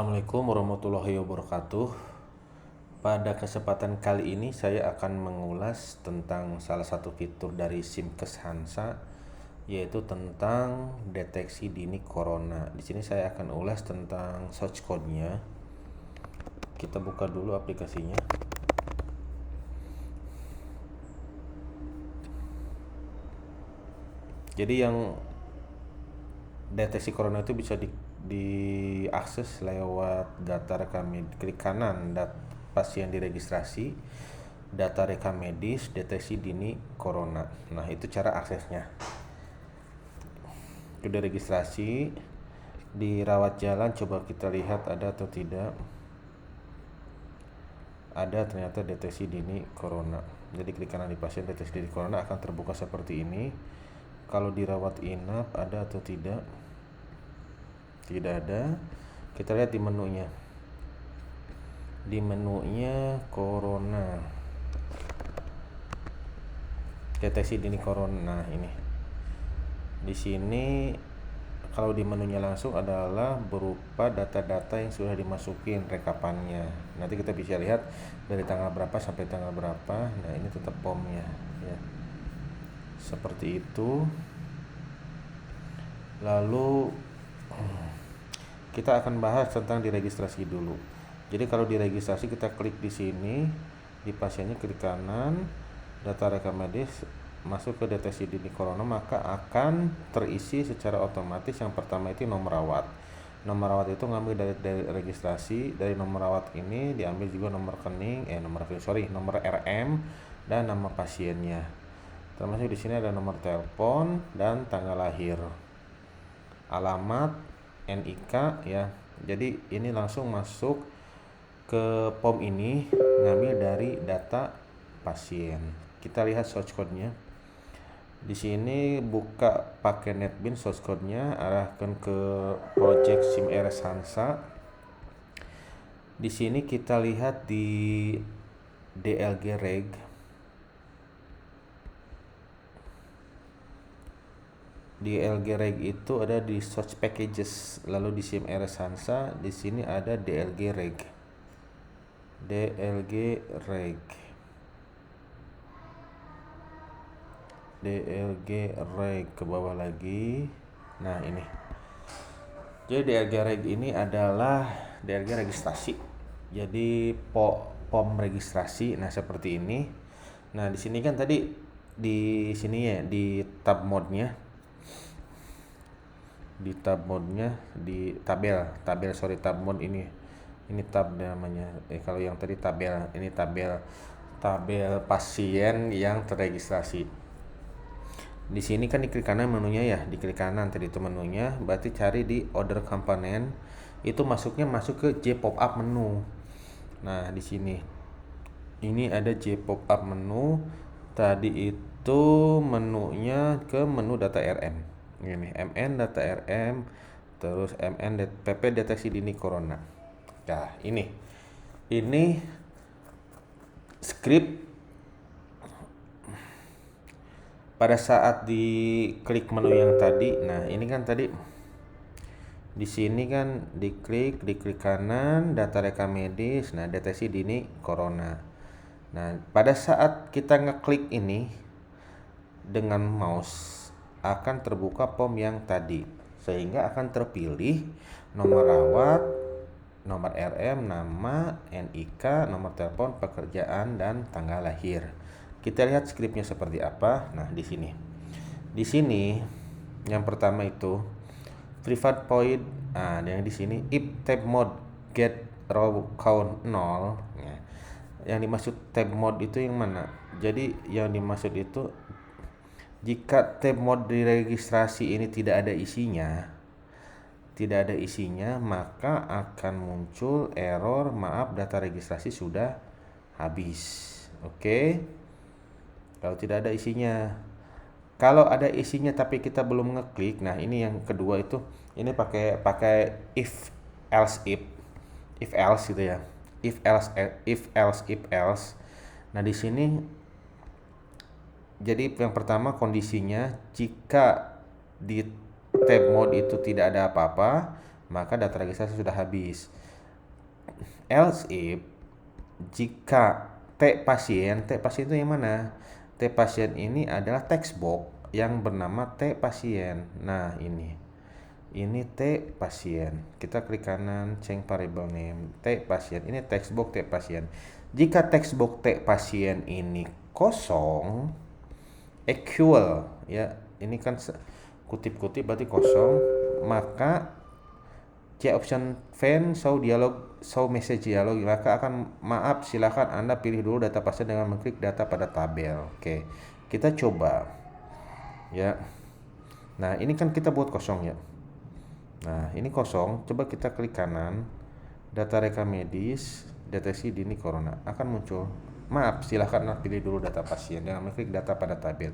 Assalamualaikum warahmatullahi wabarakatuh. Pada kesempatan kali ini saya akan mengulas tentang salah satu fitur dari Simkes Hansa, yaitu tentang deteksi dini corona. Di sini saya akan ulas tentang source code-nya. Kita buka dulu aplikasinya. Jadi yang deteksi corona itu bisa diakses lewat data rekam medis. Klik kanan pasien diregistrasi, data rekam medis, deteksi dini corona. Nah, itu cara aksesnya. Sudah registrasi di rawat jalan, coba kita lihat ada atau tidak. Ada ternyata deteksi dini corona. Jadi klik kanan di pasien deteksi dini corona akan terbuka seperti ini. Kalau dirawat inap ada atau tidak? Tidak ada. Kita lihat di menunya. Di menunya corona. Deteksi dini corona. Nah, ini. Di sini kalau di menunya langsung adalah berupa data-data yang sudah dimasukin rekapannya. Nanti kita bisa lihat dari tanggal berapa sampai tanggal berapa. Nah, ini tetap POM-nya ya. Seperti itu. Lalu kita akan bahas tentang diregistrasi dulu. Jadi kalau diregistrasi kita klik di sini, di pasiennya klik kanan, data rekam medis, masuk ke deteksi dini corona, maka akan terisi secara otomatis. Yang pertama itu nomor rawat. Nomor rawat itu ngambil dari registrasi. Dari nomor rawat ini diambil juga nomor rekening, nomor RM dan nama pasiennya. Termasuk di sini ada nomor telepon dan tanggal lahir, alamat, NIK ya. Jadi ini langsung masuk ke POM ini, ngambil dari data pasien. Kita lihat source code-nya. Di sini buka pakai NetBeans, source code-nya arahkan ke project SimRS Hansa. Di sini kita lihat di DLG Reg. Di LG Reg itu ada di Source Packages, lalu di SimRS Hansa di sini ada DLG Reg. DLG Reg. DLG Reg ke bawah lagi. Nah, ini. Jadi DLG Reg ini adalah DLG registrasi. Jadi POM registrasi. Nah, seperti ini. Nah, di sini kan tadi di sini ya di tab mode-nya. Di tab mode-nya di tab mode ini tab namanya. Kalau yang tadi tabel, ini tabel pasien yang terregistrasi. Di sini kan diklik kanan menunya ya, diklik kanan tadi itu menunya, berarti cari di order component, itu masuk ke J pop up menu. Nah, di sini ini ada J pop up menu, tadi itu menunya ke menu data RM. Ini MN data RM, terus PP deteksi dini corona. Nah, ini script. Pada saat diklik menu yang tadi, nah ini kan tadi di sini kan diklik kanan, data rekam medis, nah deteksi dini corona. Nah, pada saat kita ngeklik ini dengan mouse akan terbuka POM yang tadi, sehingga akan terpilih nomor rawat, nomor RM, nama, NIK, nomor telepon, pekerjaan, dan tanggal lahir. Kita lihat scriptnya seperti apa. Nah, di sini. Di sini yang pertama itu private point. Nah, yang di sini if tab mode get row count 0. Ya. Yang dimaksud tab mode itu yang mana? Jadi yang dimaksud itu jika tab mode diregistrasi ini tidak ada isinya, maka akan muncul error, maaf data registrasi sudah habis. Oke. Kalau tidak ada isinya. Kalau ada isinya tapi kita belum ngeklik, nah ini yang kedua itu, ini pakai if else gitu ya. If else. Nah, di sini jadi yang pertama kondisinya, jika di tab mode itu tidak ada apa-apa, maka data registrasi sudah habis. else if jika T pasien itu yang mana? T pasien ini adalah textbox yang bernama T pasien. Nah, ini T pasien. Kita klik kanan, change variable name. T pasien. Ini textbox T pasien. Jika textbox T pasien ini kosong, equal ya. Ini kan kutip-kutip berarti kosong, maka C option fan show message dialog, maka akan maaf silakan Anda pilih dulu data pasien dengan mengklik data pada tabel. Oke, kita coba ya. Nah, ini kan kita buat kosong ya. Nah, ini kosong, coba kita klik kanan, data rekam medis, deteksi dini corona akan muncul. Maaf, silahkan pilih dulu data pasien dengan mengklik data pada tabel.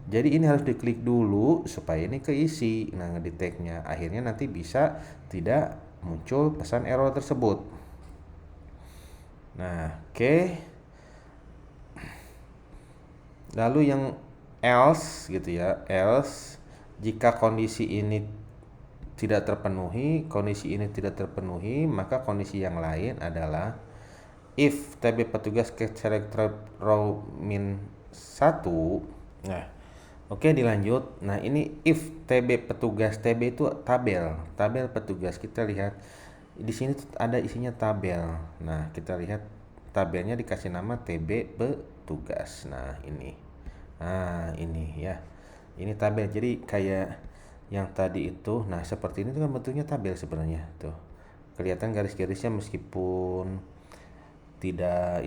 Jadi ini harus diklik dulu supaya ini keisi. Nah, ngedeteknya akhirnya nanti bisa tidak muncul pesan error tersebut. Nah, oke. Lalu yang else gitu ya, else jika kondisi ini tidak terpenuhi, maka kondisi yang lain adalah if TB petugas get select row min 1. Nah, oke, dilanjut. Nah, ini if TB petugas, TB itu tabel petugas. Kita lihat di sini ada isinya tabel. Nah, kita lihat tabelnya dikasih nama TB petugas. Nah, ini ya. Ini tabel. Jadi kayak yang tadi itu. Nah, seperti ini tuh kan bentuknya tabel sebenarnya tuh. Kelihatan garis-garisnya meskipun tidak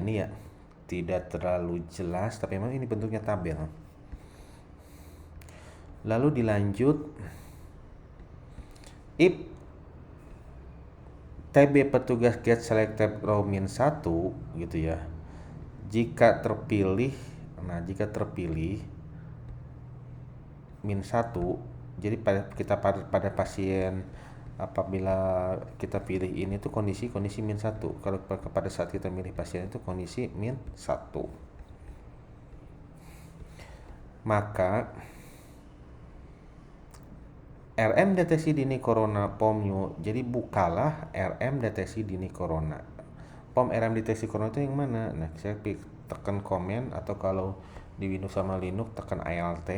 terlalu jelas, tapi memang ini bentuknya tabel. Lalu dilanjut, if TB petugas get selected row min 1 gitu ya. Jika terpilih min 1, jadi pada pasien apabila kita pilih ini tuh kondisi min 1. Kalau pada saat kita milih pasien itu kondisi min 1. Maka RM deteksi dini corona POM-nya. Jadi bukalah RM deteksi dini corona. POM RM deteksi corona itu yang mana? Nah, saya tekan komen, atau kalau di Windows sama Linux tekan Alt.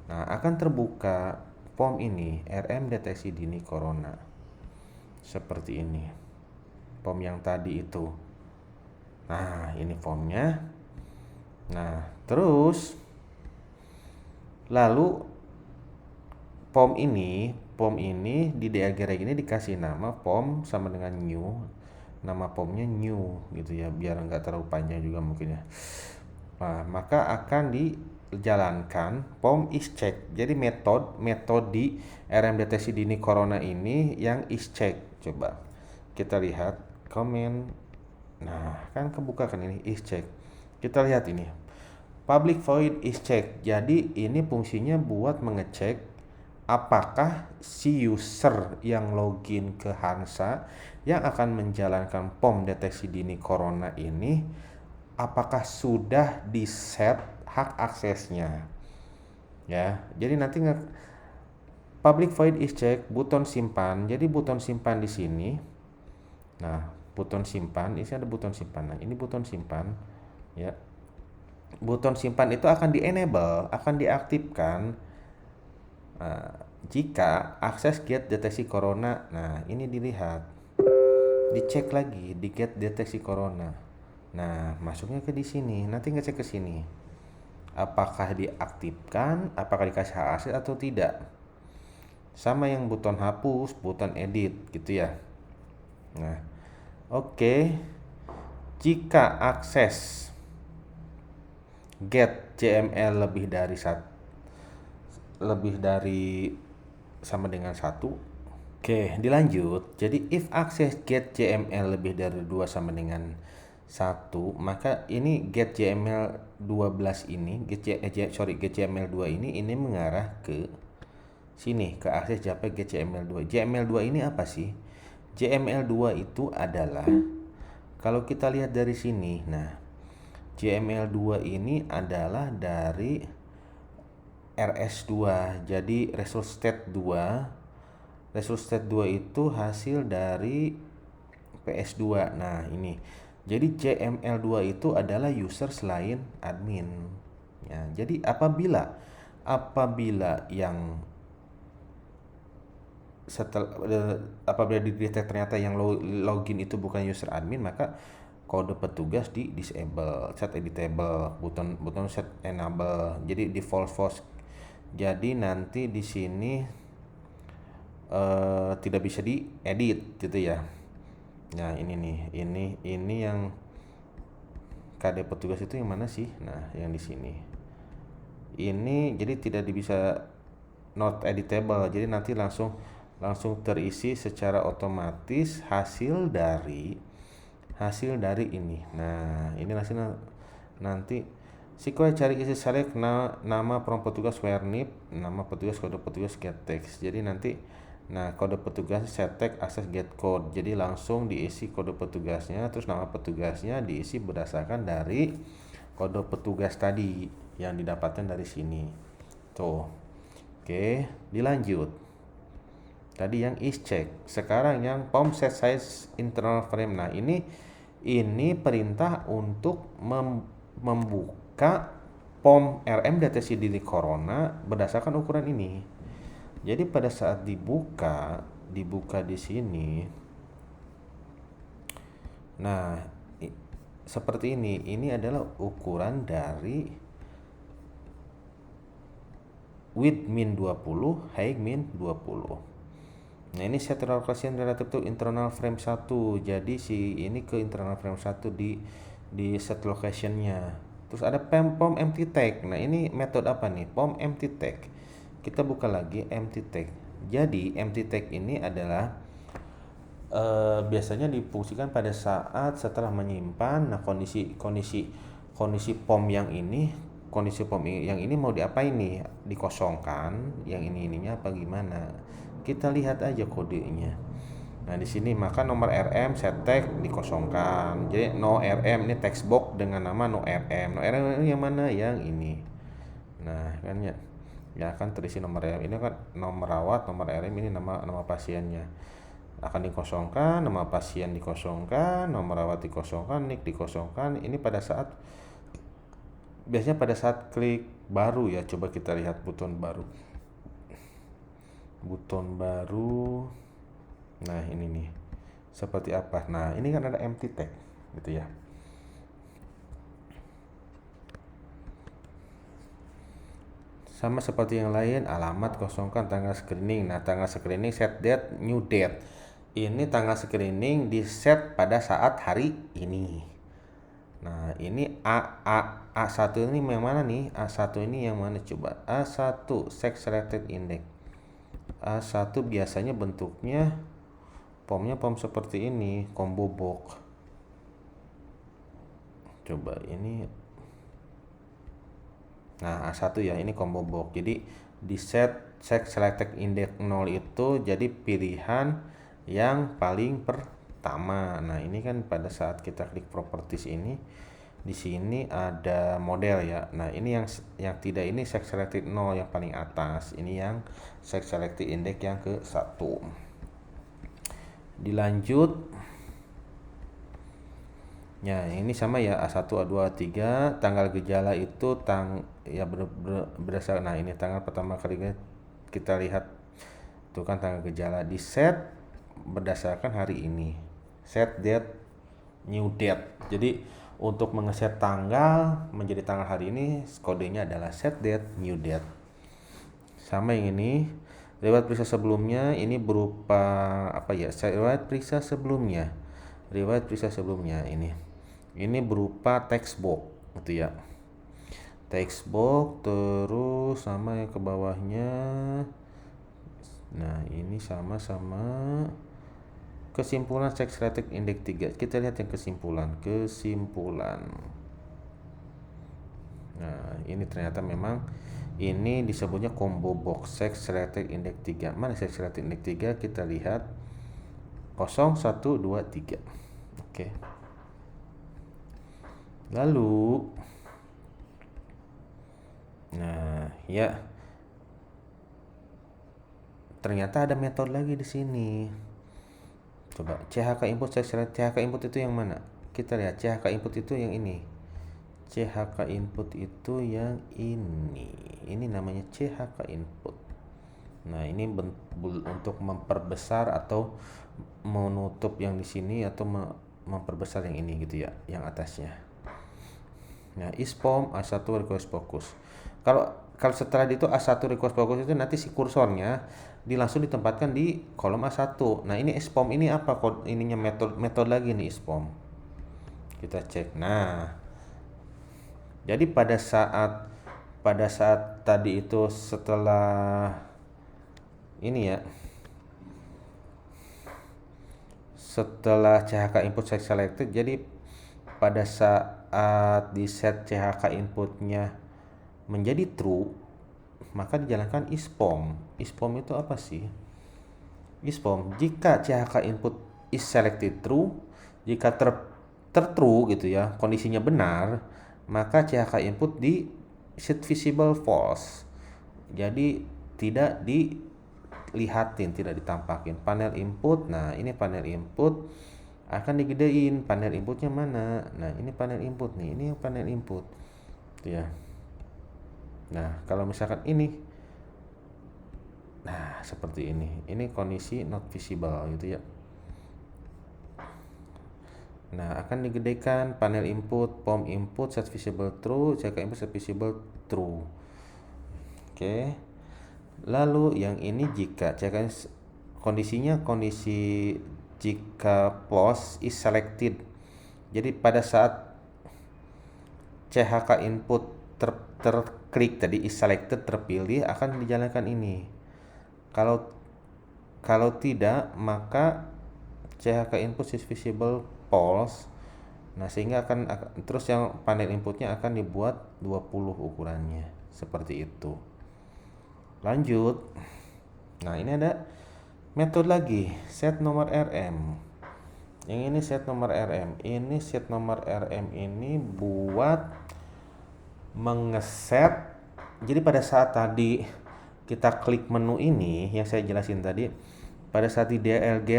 Nah, akan terbuka POM ini, RM deteksi dini corona. Seperti ini. POM yang tadi itu. Nah, ini POM-nya. Nah, terus lalu POM ini di diagram ini dikasih nama POM sama dengan new. Nama POM-nya new gitu ya, biar nggak terlalu panjang juga mungkin ya. Nah, maka akan dijalankan POM is check. Jadi metode RM deteksi dini corona ini yang is check. Coba kita lihat komen. Nah, kan kebuka kan ini is check. Kita lihat ini. Public void is check. Jadi ini fungsinya buat mengecek apakah si user yang login ke Hansa yang akan menjalankan POM deteksi dini corona ini, apakah sudah di-set hak aksesnya. Ya, jadi nanti public void is check, buton simpan. Jadi buton simpan di sini. Nah, buton simpan, ini ada buton simpan. Nah, ini buton simpan ya. Buton simpan itu akan di-enable, akan diaktifkan jika akses get deteksi corona. Nah, ini dilihat, dicek lagi di get deteksi corona. Nah, masuknya ke di sini, nanti ngecek ke sini, apakah diaktifkan, apakah dikasih hak akses atau tidak. Sama yang buton hapus, buton edit gitu ya. Nah, oke. Jika akses get JML lebih dari sama dengan 1. Oke, dilanjut. Jadi if akses get JML lebih dari 2 sama dengan 1, maka ini get JML 12 ini, get JML 2 ini mengarah ke sini, ke akses JPEG get JML 2. JML 2 ini apa sih? JML 2 itu adalah, kalau kita lihat dari sini, nah, JML 2 ini adalah dari RS2. Jadi result state 2 itu hasil dari PS2. Nah, ini. Jadi CML2 itu adalah user selain admin. Ya, jadi apabila yang apabila di-detect ternyata yang login itu bukan user admin, maka kode petugas di disable, set editable, button set enable, jadi default false. Jadi nanti di sini tidak bisa diedit gitu ya. Nah, ini nih, ini yang kode petugas itu yang mana sih? Nah, yang di sini. Ini jadi tidak bisa not editable. Jadi nanti langsung terisi secara otomatis hasil dari ini. Nah, ini nanti SQL cari isi select nama prompt petugas where nip, nama petugas, kode petugas, get text. Jadi nanti kode petugas set text access get code. Jadi langsung diisi kode petugasnya, terus nama petugasnya diisi berdasarkan dari kode petugas tadi yang didapatkan dari sini. Tuh. Oke, dilanjut. Tadi yang is check. Sekarang yang pom set size internal frame. Nah, ini perintah untuk membuka POM RM deteksi dini corona berdasarkan ukuran ini. Jadi pada saat dibuka di sini. Nah, seperti ini. Ini adalah ukuran dari width min 20, height min 20. Nah, ini set allocation relative to internal frame 1. Jadi ini ke internal frame 1 di set location-nya. Terus ada pom empty tag. Nah, ini metode apa nih? Pom empty tag. Kita buka lagi empty tag. Jadi empty tag ini adalah biasanya difungsikan pada saat setelah menyimpan. Nah, kondisi pom yang ini mau diapain nih? Dikosongkan, yang ininya apa gimana? Kita lihat aja kodenya. Nah, di sini maka nomor RM set tag dikosongkan. Jadi no RM ini text box dengan nama no RM. No RM yang mana? Yang ini. Nah, kan ya akan terisi nomor RM. Ini kan nomor rawat, nomor RM ini nama pasiennya. Akan dikosongkan, nama pasien dikosongkan, nomor rawat dikosongkan, nick dikosongkan. Ini biasanya pada saat klik baru ya. Coba kita lihat button baru. Nah, ini nih seperti apa. Nah, ini kan ada empty tag gitu ya. Sama seperti yang lain, alamat kosongkan, tanggal screening. Nah, tanggal screening set date, new date. Ini tanggal screening di set pada saat hari ini. Nah, ini A1 ini yang mana nih? A1 ini yang mana coba? A1 sex selected index. A1 biasanya bentuknya pomnya pom seperti ini, combo box. Coba ini. Nah, A1 ya, ini combo box. Jadi di set sex selected index 0 itu jadi pilihan yang paling pertama. Nah, ini kan pada saat kita klik properties ini, di sini ada model ya. Nah, ini yang tidak, ini sex selected 0 yang paling atas. Ini yang sex selected index yang ke-1. Dilanjut. Ya, ini sama ya, A1, A2, A3. Tanggal gejala itu berdasarkan. Nah, ini tanggal pertama kali kita lihat itu kan tanggal gejala di set berdasarkan hari ini. Set date, new date. Jadi untuk mengeset tanggal menjadi tanggal hari ini, kodenya adalah set date, new date. Sama yang ini, riwayat periksa sebelumnya, ini berupa apa ya? Riwayat periksa sebelumnya ini berupa text box gitu ya. Text box, terus sama yang ke bawahnya. Nah, ini sama-sama kesimpulan sex selected index 3. Kita lihat yang kesimpulan. Nah, ini ternyata memang ini disebutnya combo box sex selected index 3. Mana sex selected index 3? Kita lihat 0, 1, 2, 3. Oke. Lalu nah, ya. Ternyata ada metode lagi di sini. Coba CHK input CHK input itu yang mana? Kita lihat CHK input itu yang ini. CHK input itu yang ini. Ini namanya CHK input. Nah, ini untuk memperbesar atau menutup yang di sini atau memperbesar yang ini gitu ya, yang atasnya. Nah, isPOM A1 request focus. Kalau setelah itu A1 request focus itu nanti si kursornya langsung ditempatkan di kolom A1. Nah, ini isPOM ini apa? Ininya metode lagi nih isPOM. Kita cek. Nah, jadi pada saat tadi itu setelah ini ya, setelah CHK input set selected, jadi pada saat di set CHK inputnya menjadi true, maka dijalankan isPOM. isPOM itu apa sih? isPOM, jika CHK input is selected true, jika tertrue gitu ya, kondisinya benar, maka CHK input di set visible false. Jadi tidak dilihatin, tidak ditampakin. Panel input, nah ini panel input akan digedein. Panel inputnya mana? Nah ini panel input nih, ini panel input tuh ya. Nah kalau misalkan ini, nah seperti ini kondisi not visible gitu ya. Nah akan digedekan panel input, POM input set visible true, CHK input set visible true. Oke. Lalu yang ini jika kondisinya kondisi jika pause is selected. Jadi pada saat CHK input terklik tadi is selected, terpilih, akan dijalankan ini. Kalau tidak, maka CHK input is visible false. Nah, sehingga akan terus yang panel inputnya akan dibuat 20 ukurannya. Seperti itu. Lanjut. Nah, ini ada metode lagi, set nomor RM. Yang ini set nomor RM. Ini set nomor RM ini buat mengeset. Jadi pada saat tadi kita klik menu ini yang saya jelasin tadi, pada saat di DLG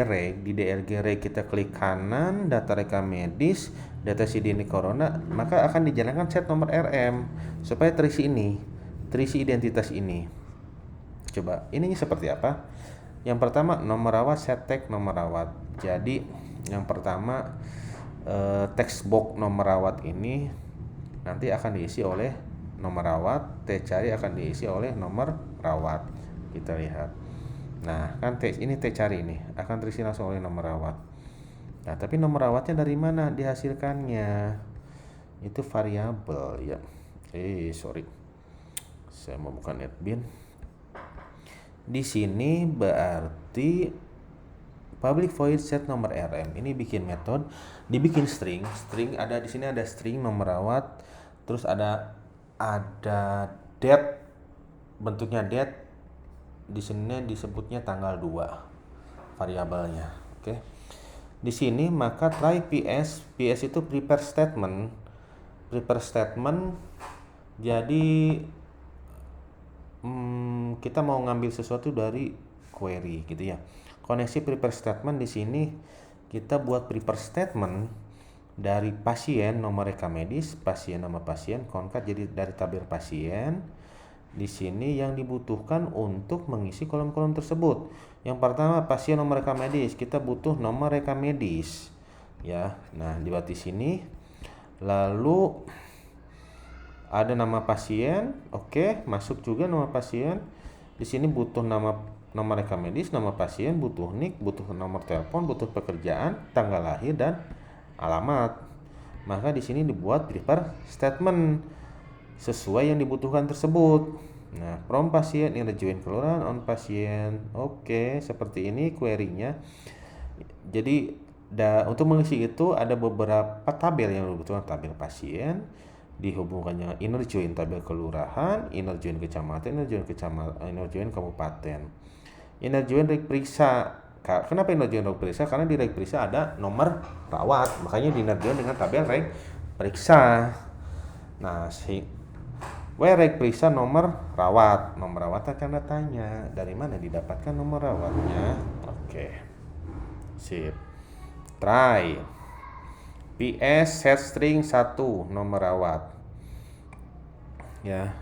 Reg kita klik kanan, data rekam medis, data CD ini corona, maka akan dijalankan set nomor RM supaya terisi identitas ini. Coba ininya seperti apa? Yang pertama nomor rawat, set tag nomor rawat. Jadi yang pertama text box nomor rawat ini nanti akan diisi oleh nomor rawat, T cari akan diisi oleh nomor rawat. Kita lihat. Nah, kan ini T cari ini akan terisi langsung oleh nomor rawat. Nah, tapi nomor rawatnya dari mana dihasilkannya? Itu variabel ya. Sorry. Saya mau buka netbin. Di sini berarti public void set nomor RM. Ini bikin metode, dibikin string ada di sini, ada string nomor rawat, terus ada date, bentuknya date, di sini disebutnya tanggal 2 variabelnya. Oke. Di sini maka try PS itu prepare statement. Jadi kita mau ngambil sesuatu dari query gitu ya. Koneksi prepare statement di sini kita buat prepare statement dari pasien nomor rekam medis, pasien nama pasien, concat jadi dari tabel pasien. Di sini yang dibutuhkan untuk mengisi kolom-kolom tersebut. Yang pertama pasien nomor rekam medis, kita butuh nomor rekam medis. Ya. Nah, dibuat di sini. Lalu ada nama pasien, oke, masuk juga nama pasien. Di sini butuh nomor rekam medis, nama pasien, butuh NIK, butuh nomor telepon, butuh pekerjaan, tanggal lahir dan alamat. Maka di sini dibuat prepare statement sesuai yang dibutuhkan tersebut. Nah, from pasien ini join kelurahan on pasien. Oke, seperti ini query-nya. Jadi untuk mengisi itu ada beberapa tabel yang dibutuhkan, tabel pasien, dihubungkannya inner join tabel kelurahan, inner join kecamatan, inner join kabupaten. Inner join reg periksa. Kenapa inner join reg periksa? Karena di reg periksa ada nomor rawat, makanya di inner join dengan tabel reg periksa. Nah, reg periksa nomor rawat. Nomor rawat akan tanya dari mana didapatkan nomor rawatnya. Oke. Sip. Try. PS set string 1 nomor rawat. Ya.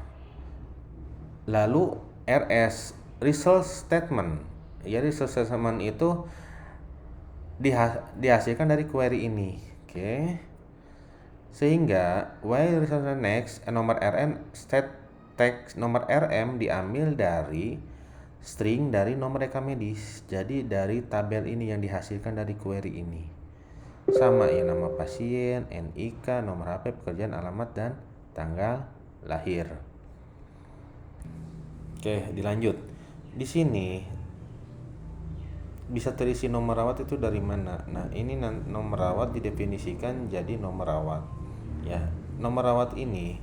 Lalu RS result statement. Ya, result statement itu dihasilkan dari query ini. Oke. Sehingga while result next nomor rn state text nomor rm diambil dari string dari nomor rekam medis. Jadi dari tabel ini yang dihasilkan dari query ini. Sama ya, nama pasien, NIK, nomor HP, pekerjaan, alamat, dan tanggal lahir. Oke, dilanjut. Di sini bisa terisi nomor rawat itu dari mana? Nah, ini nomor rawat didefinisikan jadi nomor rawat. Ya, nomor rawat ini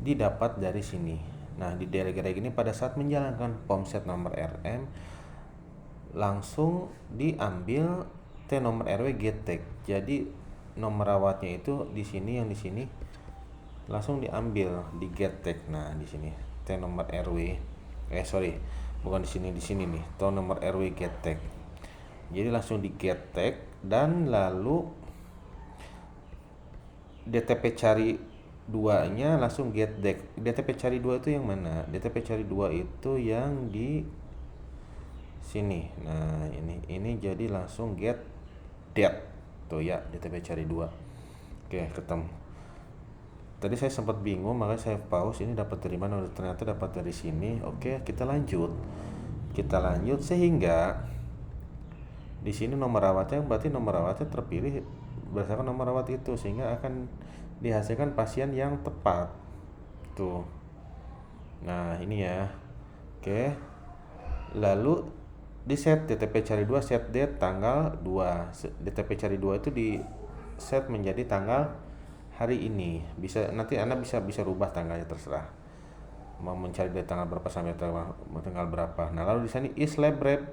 didapat dari sini. Nah, di daerah-daerah ini pada saat menjalankan POMSET nomor RM langsung diambil T nomor RW get tag. Jadi nomor rawatnya itu di sini, yang di sini langsung diambil di get tag. Nah, di sini T nomor RW. Bukan di sini nih. T nomor RW get tag. Jadi langsung di get tag dan lalu DTP cari 2-nya langsung get tag. DTP cari 2 itu yang mana? DTP cari 2 itu yang di sini. Nah, ini jadi langsung get date. Tuh ya, DTP cari 2. Oke, ketemu. Tadi saya sempat bingung, makanya saya pause. Ini dapat dari mana? Ternyata dapat dari sini. Oke, kita lanjut sehingga di sini nomor rawatnya berarti nomor rawatnya terpilih berdasarkan nomor rawat itu, sehingga akan dihasilkan pasien yang tepat. Tuh. Nah, ini ya. Oke. Lalu di set DTP cari 2 set date tanggal 2. DTP cari 2 itu di set menjadi tanggal hari ini. Bisa nanti Anda bisa rubah tanggalnya, terserah. Mau mencari dari tanggal berapa sampai tanggal berapa. Nah, lalu di sini is lab read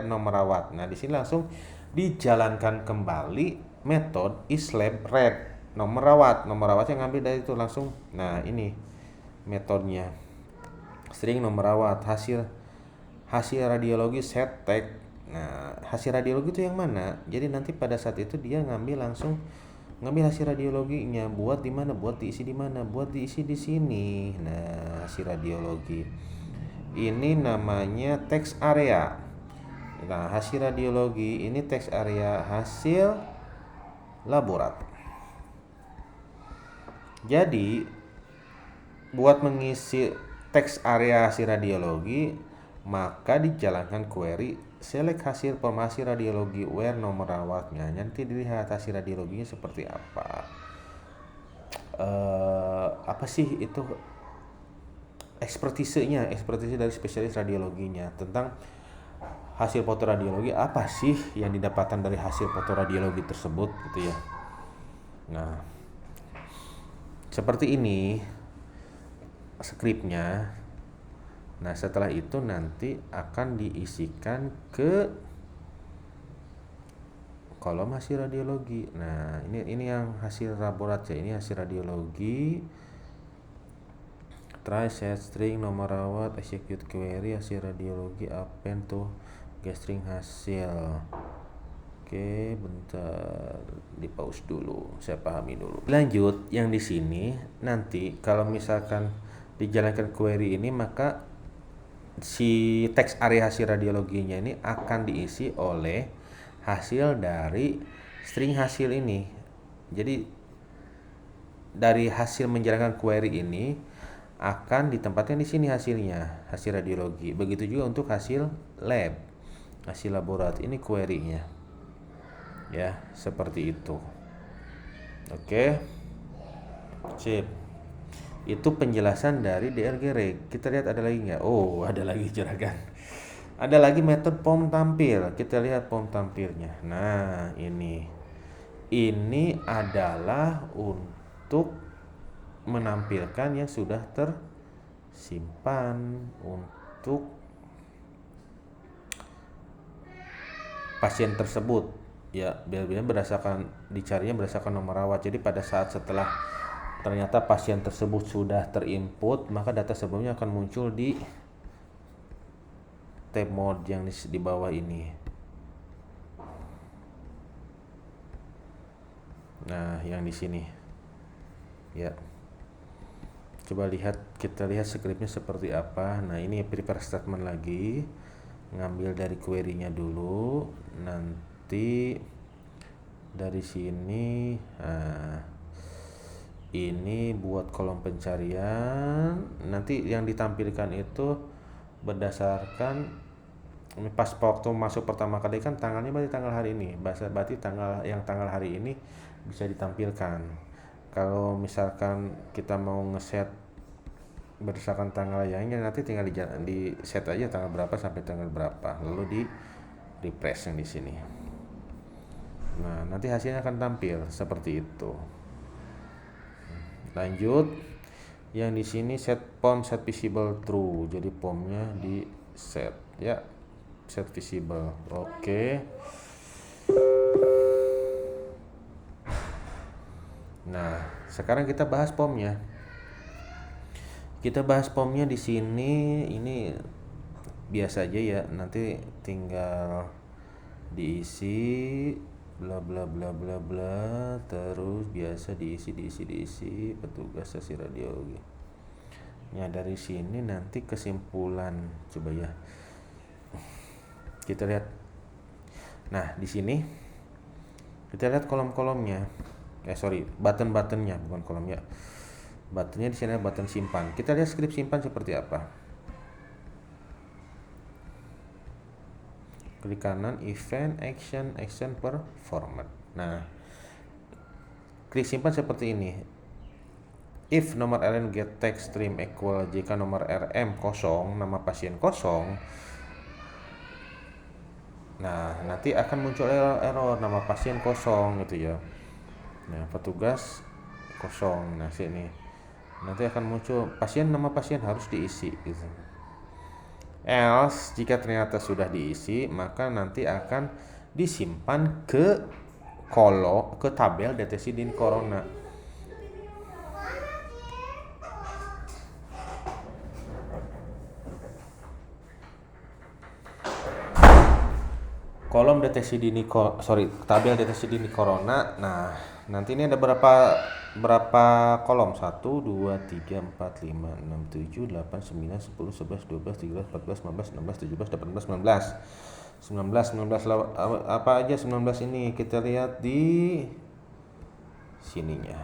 nomor rawat. Nah, di sini langsung dijalankan kembali metode is lab read nomor rawat. Nomor rawatnya ngambil dari itu langsung. Nah, ini metodenya. String nomor rawat, hasil radiologi set tag. Nah, hasil radiologi itu yang mana? Jadi nanti pada saat itu dia langsung ngambil hasil radiologinya, buat di mana? Buat diisi di mana? Buat diisi di sini. Nah, hasil radiologi. Ini namanya text area. Nah, hasil radiologi ini text area hasil laborat. Jadi buat mengisi teks area hasil radiologi, maka dijalankan query select hasil formasi radiologi where nomor rawatnya. Nanti dilihat hasil radiologinya seperti apa. Apa sih itu ekspertise dari spesialis radiologinya tentang hasil foto radiologi, apa sih yang didapatkan dari hasil foto radiologi tersebut gitu ya. Nah, seperti ini skripnya. Nah, setelah itu nanti akan diisikan ke kolom hasil radiologi. Nah, ini yang hasil laborat ya. Ini hasil radiologi. Try set string nomor rawat, execute query hasil radiologi, append to get string hasil. Oke, bentar, di pause dulu. Saya pahami dulu. Lanjut, yang di sini nanti kalau misalkan dijalankan query ini, maka si teks area hasil radiologinya ini akan diisi oleh hasil dari string hasil ini. Jadi dari hasil menjalankan query ini akan ditempatkan di sini hasilnya, hasil radiologi. Begitu juga untuk hasil lab, hasil laborat. Ini query-nya. Ya, seperti itu. Oke. Sip. Itu penjelasan dari DRG. Kita lihat ada lagi nggak? Oh, ada lagi juragan. Ada lagi metode POM tampil. Kita lihat POM tampilnya. Nah, ini adalah untuk menampilkan yang sudah tersimpan untuk pasien tersebut. Ya, biar dicarinya berdasarkan nomor rawat. Jadi pada saat setelah ternyata pasien tersebut sudah terinput, maka data sebelumnya akan muncul di tab mode yang di bawah ini. Nah, yang di sini ya, coba kita lihat scriptnya seperti apa. Nah, ini prepare statement lagi, ngambil dari query-nya dulu, nanti dari sini ini buat kolom pencarian. Nanti yang ditampilkan itu berdasarkan pas waktu masuk pertama kali kan tanggalnya berarti tanggal hari ini, berarti tanggal hari ini bisa ditampilkan. Kalau misalkan kita mau ngeset berdasarkan tanggal yang nanti tinggal di set aja tanggal berapa sampai tanggal berapa, lalu di refresh yang di sini. Nah, nanti hasilnya akan tampil seperti itu. Lanjut, yang di sini set visible true, jadi POM-nya di set ya, set visible. Oke. Nah, sekarang kita bahas POM-nya. Di sini, ini biasa aja ya, nanti tinggal diisi bla bla bla bla bla, terus biasa diisi petugas stasiun radio. Ya, dari sini nanti kesimpulan, coba ya kita lihat. Nah, di sini kita lihat kolom-kolomnya, button-buttonnya, bukan kolomnya. Buttonnya di sini ada button simpan. Kita lihat script simpan seperti apa. Klik kanan, event, action per format. Nah, klik simpan seperti ini. If nomor LN get text stream equal, jika nomor RM kosong, nama pasien kosong, nah nanti akan muncul error nama pasien kosong gitu ya. Nah, petugas kosong. Nah, sini nanti akan muncul nama pasien harus diisi gitu. Else, jika ternyata sudah diisi, maka nanti akan disimpan ke tabel deteksi dini corona. Tabel deteksi dini corona. Nah, nanti ini ada berapa kolom? 1, 2, 3, 4, 5, 6, 7, 8, 9, 10, 11, 12, 13, 14, 15, 16, 17, 18, 19 apa aja 19 ini kita lihat di sininya.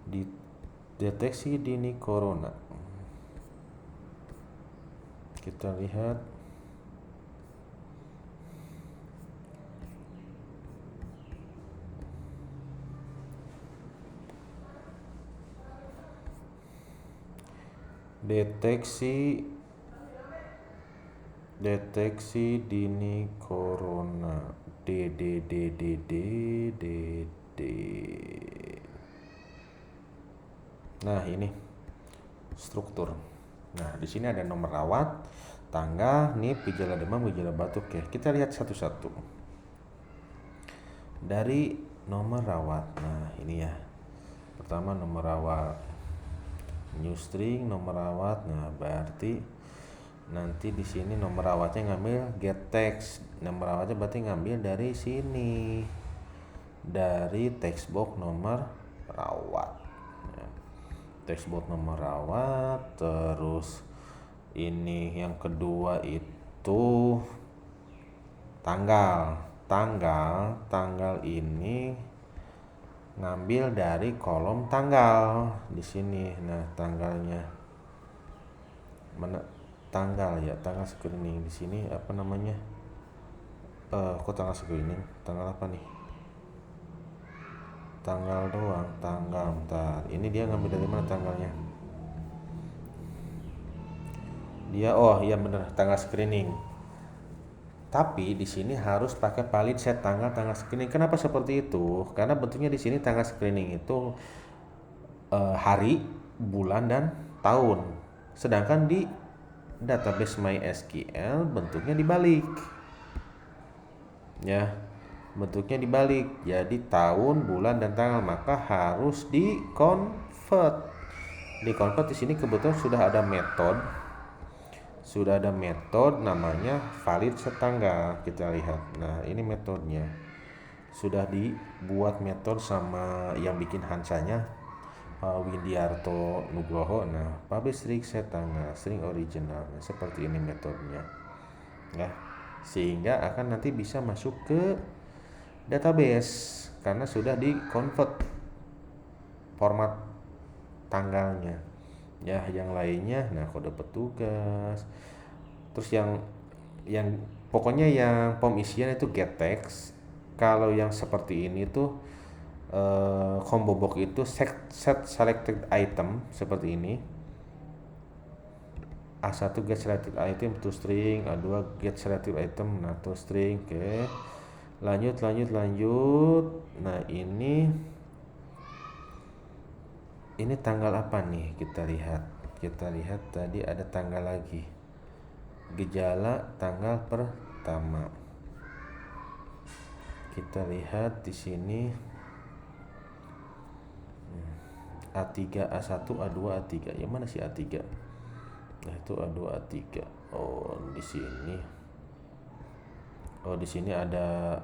Di deteksi dini corona kita lihat deteksi dini corona DDDDD. Nah, ini struktur. Nah, di sini ada nomor rawat, tanggal, NIP, gejala demam, gejala batuk ya. Kita lihat satu-satu. Dari nomor rawat. Nah, ini ya. Pertama nomor rawat. New string nomor rawat. Nah, berarti nanti di sini nomor rawatnya ngambil get text. Nomor rawatnya berarti ngambil dari sini. Dari text box nomor rawat. Text box nomor rawat, terus ini yang kedua itu tanggal ini ngambil dari kolom tanggal di sini. Nah, tanggalnya mana? Tanggal screening di sini apa namanya? Kok tanggal screening? Tanggal apa nih? Tanggal doang, bentar. Ini dia ngambil dari mana tanggalnya? Iya bener, tanggal screening. Tapi di sini harus pakai valid set tanggal screening. Kenapa seperti itu? Karena bentuknya di sini tanggal screening itu hari, bulan dan tahun. Sedangkan di database MySQL bentuknya dibalik. Ya. Bentuknya dibalik, jadi tahun, bulan, dan tanggal, maka harus di convert di sini kebetulan sudah ada sudah ada metode namanya valid set tanggal. Kita lihat, nah ini metodenya sudah dibuat metode sama yang bikin Hansanya Windiarto Nugroho. Nah, publish string set tanggal, string original. Nah, seperti ini metodenya ya, sehingga akan nanti bisa masuk ke database karena sudah di convert format tanggalnya ya. Yang lainnya, nah kode petugas, terus yang pokoknya yang form isian itu get text. Kalau yang seperti ini tuh combo box itu set selected item seperti ini. A1 get selected item to string, A2 get selected item nah to string. Oke. Lanjut. Nah, ini tanggal apa nih? Kita lihat tadi ada tanggal lagi. Gejala tanggal pertama. Kita lihat di sini A3, A1, A2, A3. Yang mana sih A3? Nah, itu A2, A3. Oh, di sini. Oh, di sini ada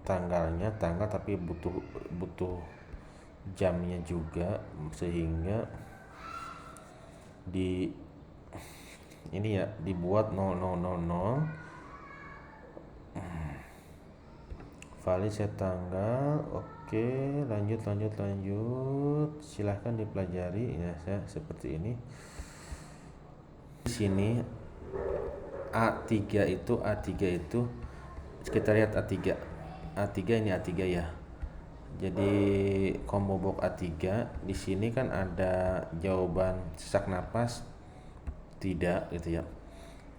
tanggalnya, tapi butuh jamnya juga, sehingga ini ya dibuat 0000 valid set tanggal. Oke, lanjut, silahkan dipelajari ya. Seperti ini di sini A3 itu kita lihat A3 ini A3 ya. Jadi combo box A3 di sini kan ada jawaban sesak napas tidak gitu ya.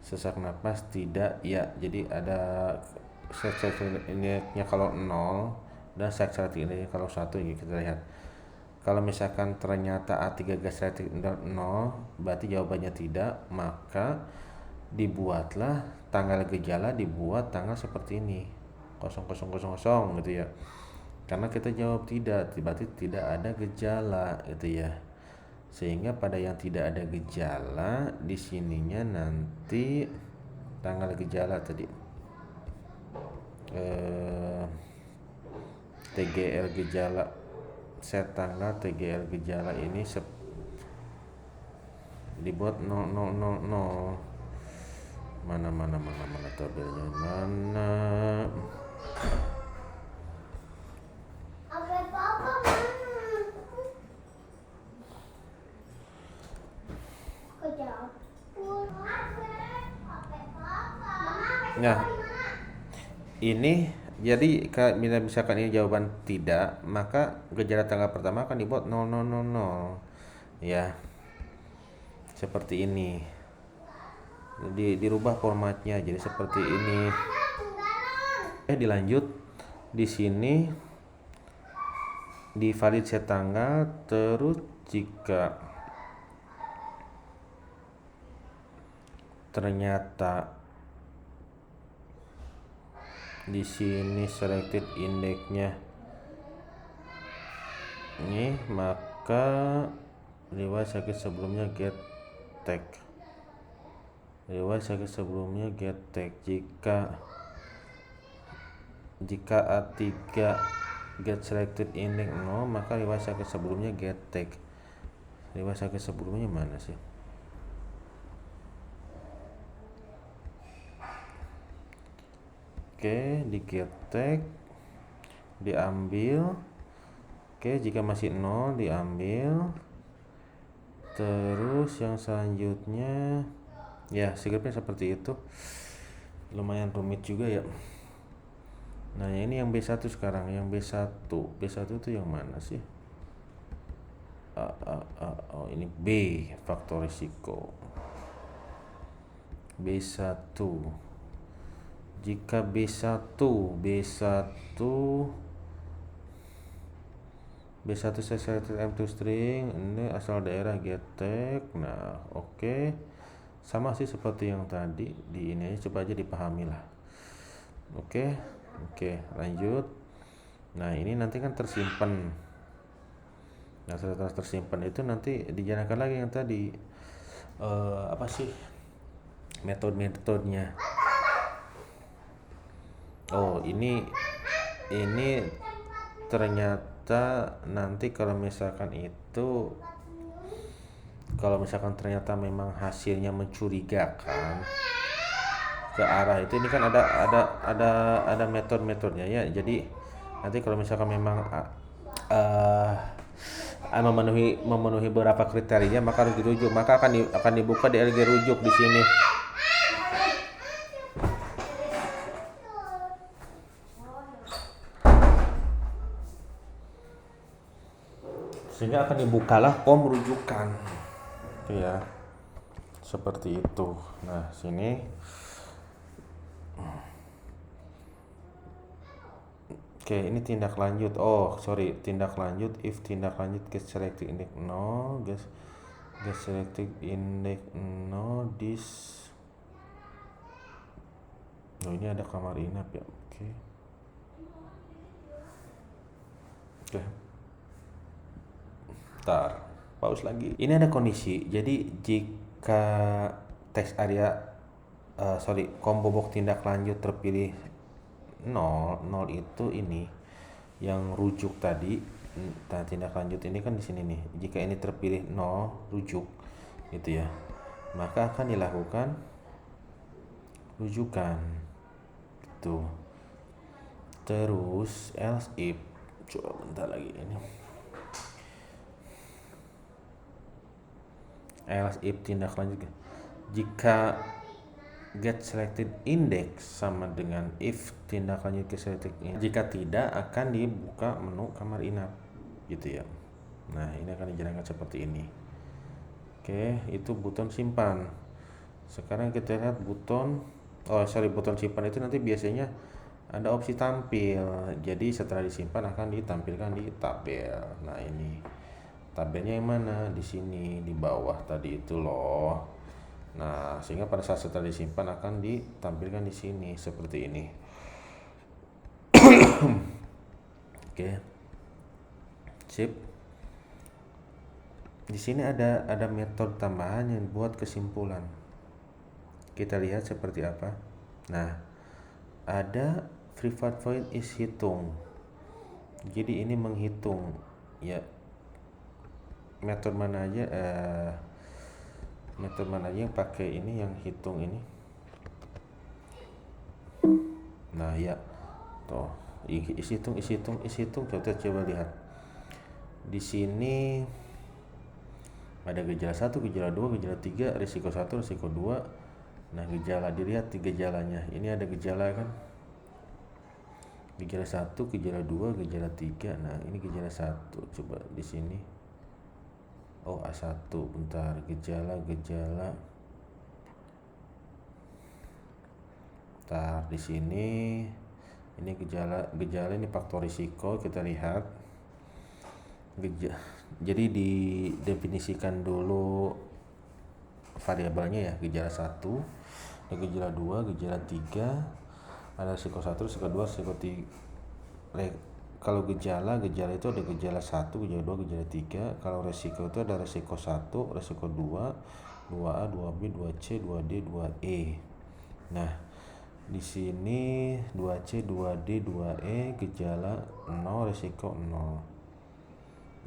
Sesak napas tidak ya. Jadi ada set ini kalau 0 dan set ini kalau 1 ya. Kita lihat. Kalau misalkan ternyata A3 gas rating 0 berarti jawabannya tidak, maka dibuatlah tanggal gejala, dibuat tanggal seperti ini 0000 gitu ya. Karena kita jawab tidak, berarti tidak ada gejala gitu ya. Sehingga pada yang tidak ada gejala di sininya nanti tanggal gejala tadi TGL gejala, set tanggal TGL gejala ini dibuat 0000. Mana tabelnya mana? Nah, ini jadi bila misalkan ini jawaban tidak, maka gejala tanggal pertama akan dibuat 0000 ya. Seperti ini. Jadi dirubah formatnya jadi seperti ini. Dilanjut di sini di valid set tanggal, terus jika ternyata di sini selected indexnya ini, maka riwayat sakit sebelumnya get tag. Riwayat sakit sebelumnya get tag. Jika A3 get selected index 0, maka riwayat sakit sebelumnya get tag. Riwayat sakit sebelumnya mana sih? Oke, di get tag diambil. Oke, jika masih 0 diambil. Terus yang selanjutnya ya scriptnya seperti itu. Lumayan rumit juga ya. Nah, ini yang B1 sekarang, yang B1 itu yang mana sih? Oh, ini B, faktor risiko. B1. Jika B1 selected M2 string, ini asal daerah get tag. Nah, oke. Sama sih seperti yang tadi, di ini aja, coba aja dipahami lah. Oke, lanjut. Nah, ini nanti kan tersimpan. Nah, setelah tersimpan itu nanti dijalankan lagi yang tadi apa sih? metodenya. Oh, ini ternyata nanti kalau misalkan ternyata memang hasilnya mencurigakan ke arah itu, ini kan ada metodenya ya. Jadi nanti kalau misalkan memang memenuhi beberapa kriteria, maka harus dirujuk, maka akan dibuka DLG rujuk di sini. Sehingga akan dibukalah form rujukan. Itu ya. Seperti itu. Nah, sini oke, ini tindak lanjut. Tindak lanjut if tindak lanjut get selected index no, get selected index no this. Oh, ini ada kamar inap ya. Oke. Bentar, pause lagi. Ini ada kondisi. Jadi jika teks area combo box tindak lanjut terpilih 0 itu ini yang rujuk tadi. Nah, tindak lanjut ini kan di sini nih. Jika ini terpilih 0 rujuk gitu ya, maka akan dilakukan rujukan. Tuh. Terus else if, coba bentar lagi ini. Else if tindak lanjut jika get selected index sama dengan if tindak lanjut get selected index. Jika tidak, akan dibuka menu kamar inap gitu ya. Nah, ini akan dijalankan seperti ini. Oke, itu button simpan. Sekarang kita lihat button simpan itu nanti biasanya ada opsi tampil. Jadi setelah disimpan akan ditampilkan di tabel. Nah, ini tabelnya yang mana? Di sini di bawah tadi itu loh. Nah, sehingga pada saat setelah disimpan akan ditampilkan di sini seperti ini. Oke. Sip. Di sini ada metode tambahan yang buat kesimpulan. Kita lihat seperti apa. Nah, ada private void is hitung. Jadi ini menghitung ya. Metode mana aja yang pakai ini, yang hitung ini. Nah ya, tuh isi hitung. Coba lihat di sini ada gejala 1, gejala 2, gejala 3, risiko 1, risiko 2. Nah, gejala, dilihat 3 gejalanya. Ini ada gejala kan, gejala 1, gejala 2, gejala 3. Nah, ini gejala 1. Coba di sini. Oh, A1, bentar, gejala. Bentar, di sini ini gejala ini faktor risiko, kita lihat. Jadi didefinisikan dulu variabelnya ya, gejala 1, ada gejala 2, gejala 3, ada risiko 1, risiko 2, risiko 3. Kalau gejala itu ada gejala 1, gejala 2, gejala 3. Kalau resiko itu ada resiko 1, resiko 2, 2A, 2B, 2C, 2D, 2E. Nah, di sini 2C, 2D, 2E, gejala 0, resiko 0.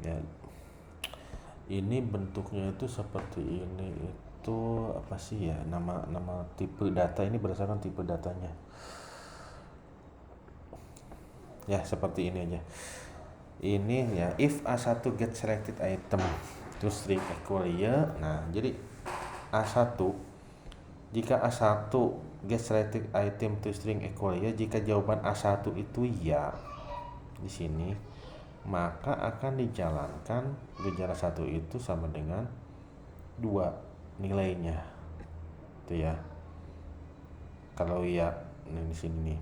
Ya. Ini bentuknya itu seperti ini. Itu apa sih ya? Nama tipe data ini berdasarkan tipe datanya. Ya, seperti ini aja. Ini ya, if A1 get selected item to string equal ya. Nah, jadi A1, jika A1 get selected item to string equal ya, jika jawaban A1 itu ya di sini, maka akan dijalankan gejala 1 itu sama dengan 2 nilainya. Itu ya. Kalau ya, nah di sini nih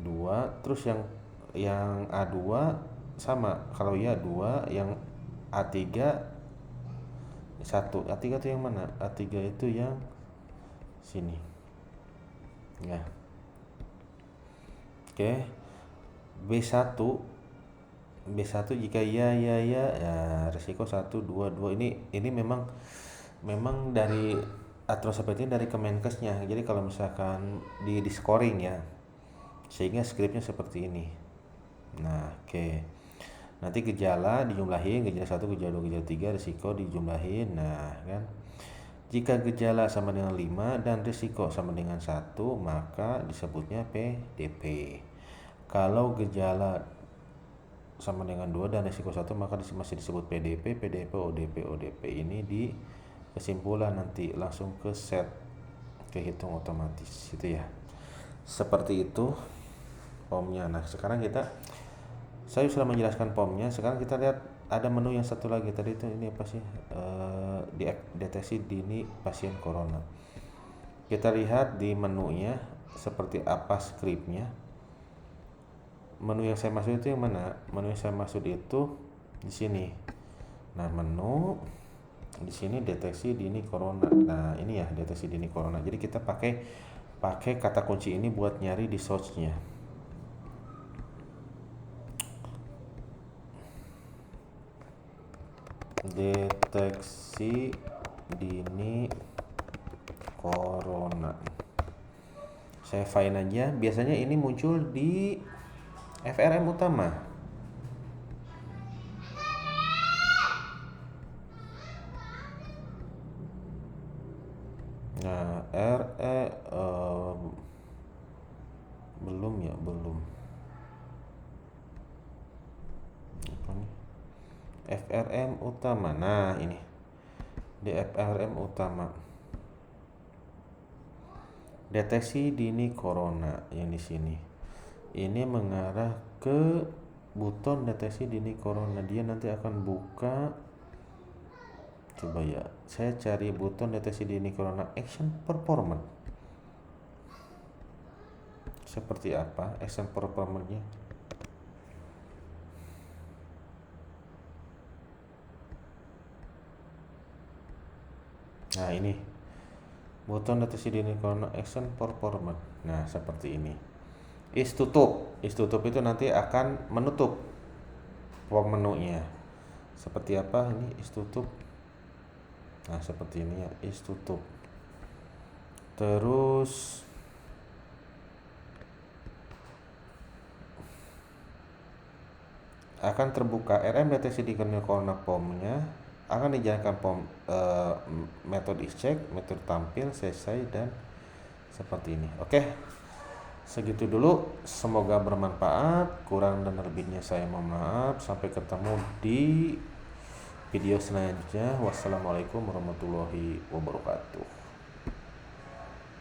2, terus yang A2 sama, kalau ya 2, yang A3 1. A3 itu yang mana? A3 itu yang sini ya. Oke. B1 jika ya risiko 1, 2, 2. Ini memang dari aturan seperti ini dari Kemenkesnya. Jadi kalau misalkan di scoring ya, sehingga skripnya seperti ini. Nah, oke. Nanti gejala dijumlahin, gejala 1, gejala 2, gejala 3, risiko dijumlahin. Nah, kan. Jika gejala sama dengan 5 dan risiko sama dengan 1, maka disebutnya PDP. Kalau gejala sama dengan 2 dan risiko 1, maka masih disebut PDP, PDP, ODP. ODP ini di kesimpulan nanti langsung ke set, kehitung otomatis gitu ya. Seperti itu POM-nya. Nah, sekarang saya sudah menjelaskan POM-nya. Sekarang kita lihat ada menu yang satu lagi. Tadi itu ini apa sih? Deteksi dini pasien corona. Kita lihat di menunya seperti apa skripnya. Menu yang saya maksud itu yang mana? Menu yang saya maksud itu di sini. Nah, menu di sini deteksi dini corona. Nah, ini ya deteksi dini corona. Jadi kita pakai kata kunci ini buat nyari di search-nya. Deteksi dini corona. Saya find aja. Biasanya ini muncul di FRM utama. Nah, belum. Apa nih? FRM utama. Nah, ini di FRM utama. Deteksi dini corona yang di sini. Ini mengarah ke buton deteksi dini corona. Dia nanti akan buka. Coba ya, saya cari buton deteksi dini corona action performance. Seperti apa action performance-nya? Nah, ini buton deteksi dini corona action performance. Nah, seperti ini. Is tutup itu nanti akan menutup form menunya. Seperti apa ini is tutup? Nah, seperti ini ya, is tutup. Terus akan terbuka RM deteksi di corona POM-nya, akan dijalankan POM metode is check, metode tampil, selesai, dan seperti ini. Oke, segitu dulu. Semoga bermanfaat. Kurang dan lebihnya saya mohon maaf. Sampai ketemu di video selanjutnya. Wassalamualaikum warahmatullahi wabarakatuh.